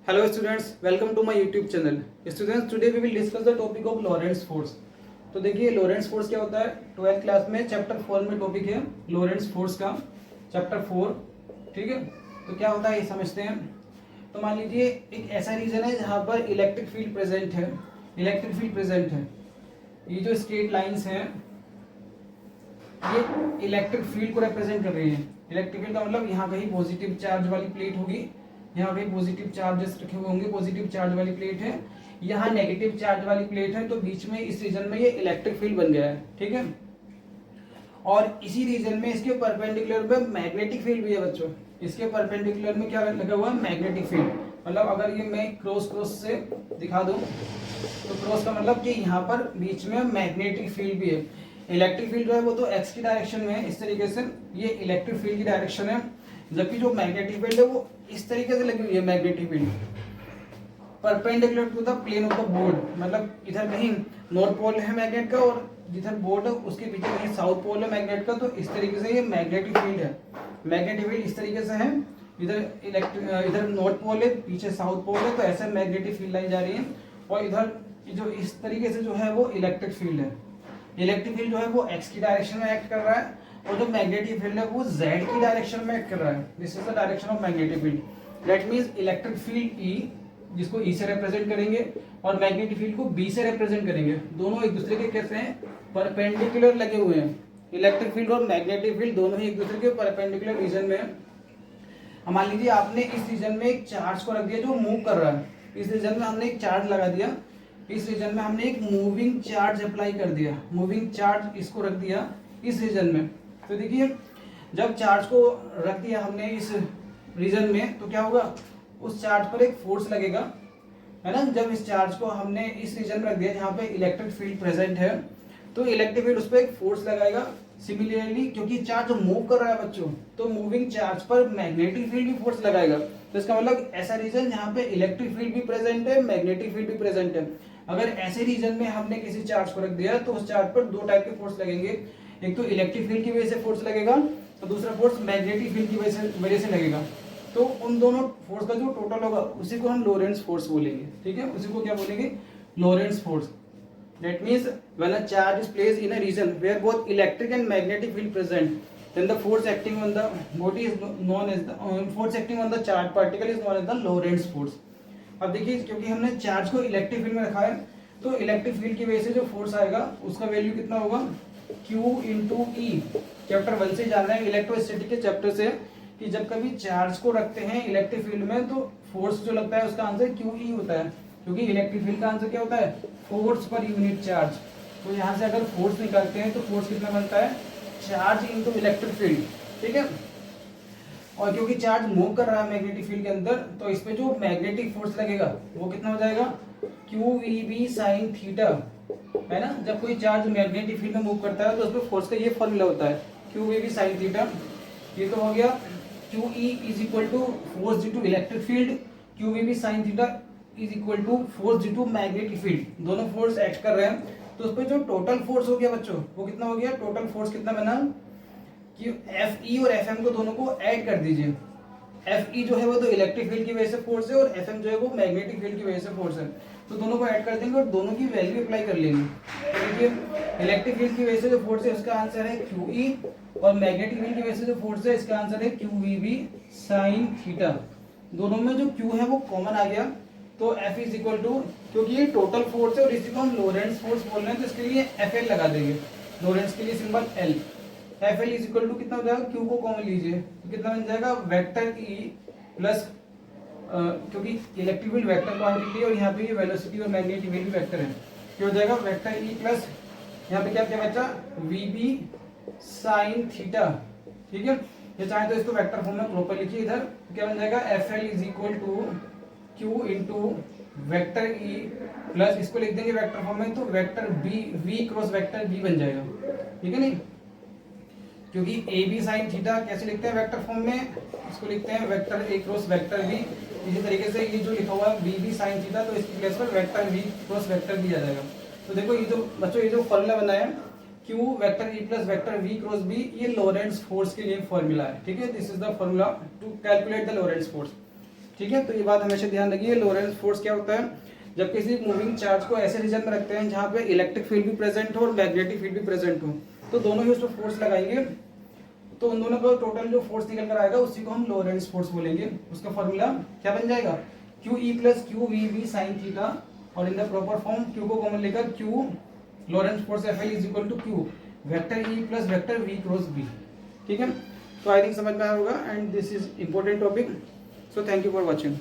Hello students, welcome to my YouTube channel. Students, today we will discuss the topic of Lorentz force. तो देखिए Lorentz force क्या होता है। 12th class में chapter 4 में topic है लॉरेंट्स फोर्स का, चैप्टर 4। ठीक है, तो क्या होता है ये समझते हैं। तो मान लीजिए एक ऐसा रीजन है जहाँ पर इलेक्ट्रिक फील्ड प्रेजेंट है। इलेक्ट्रिक फील्ड प्रेजेंट है, ये जो स्ट्रेट लाइंस हैं ये इलेक्ट्रिक फील्ड को रिप्रेजेंट कर रही है। इलेक्ट्रिक फील्ड का मतलब यहाँ कहीं पॉजिटिव चार्ज वाली प्लेट होगी, यहाँ पे पॉजिटिव चार्जेस रखे हुए होंगे, पॉजिटिव चार्ज वाली प्लेट है, यहाँ नेगेटिव चार्ज वाली प्लेट है, तो बीच में इस रीजन में ये इलेक्ट्रिक फील्ड बन गया है। ठीक है, और इसी रीजन में इसके परपेंडिकुलर पे मैग्नेटिक फील्ड भी है बच्चों। इसके परपेंडिकुलर में क्या लगा हुआ है, मैग्नेटिक फील्ड। मतलब अगर ये मैं क्रॉस से दिखा दूं तो क्रॉस का मतलब कि यहाँ पर बीच में मैग्नेटिक फील्ड भी है। इलेक्ट्रिक फील्ड जो है वो तो एक्स की डायरेक्शन में है, इस तरीके से ये इलेक्ट्रिक फील्ड की डायरेक्शन है, जबकि जो मैग्नेटिक फील्ड है वो इस तरीके से लगी हुई है। Magnetic field perpendicular to the plane of the board, मतलब इधर कहीं नॉर्थ पोल है मैग्नेट का और जिधर बोर्ड है उसके पीछे कहीं साउथ पोल है मैग्नेट का, तो इस तरीके से ये मैग्नेटिक फील्ड है। मैग्नेटिक फील्ड इस तरीके से है, इधर नॉर्थ पोल है, पीछे साउथ पोल है, तो ऐसे मैग्नेटिक फील्ड लाई जा रही है। और इधर जो इस तरीके से जो है वो इलेक्ट्रिक फील्ड है। इलेक्ट्रिक फील्ड जो है वो एक्स की डायरेक्शन में एक्ट कर रहा है और जो मैग्नेटिक फील्ड है वो जेड की डायरेक्शन में एक्ट कर रहा है। This is the direction of magnetic field. That means electric field E, जिसको ई से रिप्रेजेंट करेंगे, और मैग्नेटिक फील्ड को बी से रिप्रेजेंट करेंगे। दोनों एक दूसरे के कैसे हैं, परपेंडिकुलर लगे हुए हैं। इलेक्ट्रिक फील्ड और मैग्नेटिक फील्ड दोनों ही एक दूसरे के परपेंडिकुलर रीजन में है। मान लीजिए आपने इस रीजन में एक चार्ज को रख दिया जो मूव कर रहा है। इस रीजन में हमने एक चार्ज लगा दिया, इस रीजन में हमने एक मूविंग चार्ज अप्लाई कर दिया, मूविंग चार्ज इसको रख दिया इस रीजन में। तो देखिए जब चार्ज को रख दिया हमने इस रीजन में तो क्या होगा, उस चार्ज पर एक फोर्स लगेगा, है ना। जब इस चार्ज को हमने इस रीजन में रख दिया जहाँ पे इलेक्ट्रिक फील्ड प्रेजेंट है, तो इलेक्ट्रिक फील्ड उस पर एक फोर्स लगाएगा। सिमिलरली क्योंकि चार्ज मूव कर रहा है बच्चों, तो मूविंग चार्ज पर मैग्नेटिक फील्ड भी फोर्स लगाएगा। तो इसका मतलब ऐसा रीजन जहाँ पे इलेक्ट्रिक फील्ड भी प्रेजेंट है, मैग्नेटिक फील्ड भी प्रेजेंट है। अगर ऐसे रीजन में हमने किसी चार्ज को रख दिया तो उस चार्ज पर दो टाइप के फोर्स लगेंगे। एक तो इलेक्ट्रिक फील्ड की वजह से फोर्स लगेगा और दूसरा फोर्स मैग्नेटिक फील्ड की वजह से लगेगा। तो उन दोनों फोर्स का जो टोटल होगा उसी को हम लोरेंट्स फोर्स बोलेंगे। ठीक है, उसी को क्या बोलेंगे, लोरेंट्स force. That means when a charge is placed in a region where both electric and magnetic field present, then the force acting on the body is known as the force acting on the charged particle is known as the Lorentz force. अब देखिए क्योंकि हमने charge को electric field में रखा है, तो electric field की वजह से जो फोर्स आएगा उसका वैल्यू कितना होगा, Q इंटू ई। चैप्टर 1 से जान रहे हैं इलेक्ट्रोस्टैटिक के चैप्टर से कि जब कभी चार्ज को रखते हैं इलेक्ट्रिक फील्ड में तो फोर्स जो लगता है उसका आंसर QE होता है, क्योंकि इलेक्ट्रिक फील्ड का आंसर क्या होता है, फोर्स पर यूनिट चार्ज। तो यहाँ से अगर फोर्स निकालते हैं तो फोर्स कितना बनता है, चार्ज इनटू इलेक्ट्रिक फील्ड। ठीक है, और क्योंकि चार्ज मूव कर रहा है मैग्नेटिक फील्ड के अंदर, तो इस पे जो मैग्नेटिक फोर्स लगेगा वो कितना हो जाएगा, QVB साइन थीटा, है ना। जब कोई चार्ज मैग्नेटिक फील्ड में मूव करता है तो उस पे फोर्स का ये फॉर्मूला होता है, QVB साइन थीटा। ये तो हो गया QE is equal to force due to electric field, QVB sine theta is equal to force due to magnetic field. दोनों फोर्स एक्ट कर रहे हैं, तो उस पर जो टोटल फोर्स हो गया बच्चों वो कितना हो गया, टोटल फोर्स कितना बना कि Fe और Fm को दोनों को ऐड कर दीजिए। Fe जो है वो तो इलेक्ट्रिक फील्ड की वजह से फोर्स है और Fm जो है वो मैग्नेटिक फील्ड की वजह से फोर्स है। तो दोनों को ऐड कर देंगे और दोनों की वैल्यू अप्लाई कर लेंगे। तो देखिए इलेक्ट्रिक फील्ड की वजह से जो फोर्स है उसका आंसर है QE, और मैग्नेटिक फील्ड की वजह से जो फोर्स है इसका आंसर है QVB साइन थीटा। दोनों में जो Q है वो कॉमन आ गया, तो F इज इक्वल टू, क्योंकि ये टोटल फोर्स है और इसी को हम लोरेंट्स फोर्स बोल रहे हैं तो इसके लिए FL लगा देंगे। लोरेंट्स के लिए symbol L। FL is equal to कितना हो जाएगा, Q को कॉमन लीजिए तो कितना बन जाएगा, वेक्टर E प्लस, क्योंकि इलेक्ट्रिक फील्ड वेक्टर क्वांटिटी और यहाँ पे ये वेलोसिटी और मैग्नेटिक फील्ड भी वेक्टर है, क्या हो जाएगा वेक्टर E प्लस यहाँ पे क्या क्या बचा, VB साइन थीटा। ठीक है, ये चाहे तो इसको वेक्टर फॉर्म में प्रॉपर लिखिए। इधर क्या बन जाएगा, FL is equal to Q into vector E plus इसको लिख देंगे वेक्टर फॉर्म में तो vector B, V cross vector B बन जाएगा। ठीक है नहीं, क्योंकि AB साइन थीटा कैसे लिखते हैं वेक्टर फॉर्म में, इसको लिखते हैं vector A cross vector B। इसी तरीके से ये जो लिखा हुआ है BB साइन थीटा, तो इसकी प्लेस पर vector V cross vector B आ जाएगा। तो देखो ये जो बच्चों ये जो फॉर्मूला बना है Q vector E plus vector V cross B, ये लोरेंट्स फोर्स के लिए फॉर्मूला है। ठीक है, this is the formula to calculate the Lorentz force. ठीक है, तो ये बात हमेशा ध्यान रखिए। लोरेंट्ज फोर्स क्या होता है, जब किसी मूविंग चार्ज को ऐसे रीजन में रखते हैं जहाँ पे इलेक्ट्रिक फील्ड भी प्रेजेंट हो और मैग्नेटिक फील्ड भी प्रेजेंट हो, तो दोनों ही उस पर फोर्स लगाएंगे, तो उन दोनों का टोटल जो फोर्स निकल कर आएगा उसी को हम लोरेंट्ज फोर्स बोलेंगे। उसका फॉर्मूला क्या बन जाएगा, Q E plus Q V B sine theta, और in the proper form Q को कॉमन लेकर Q Lorentz force F is equal to Q vector E plus vector V cross B. ठीक है, तो आई थिंक समझ में आया होगा, and this is important topic, so thank you for watching.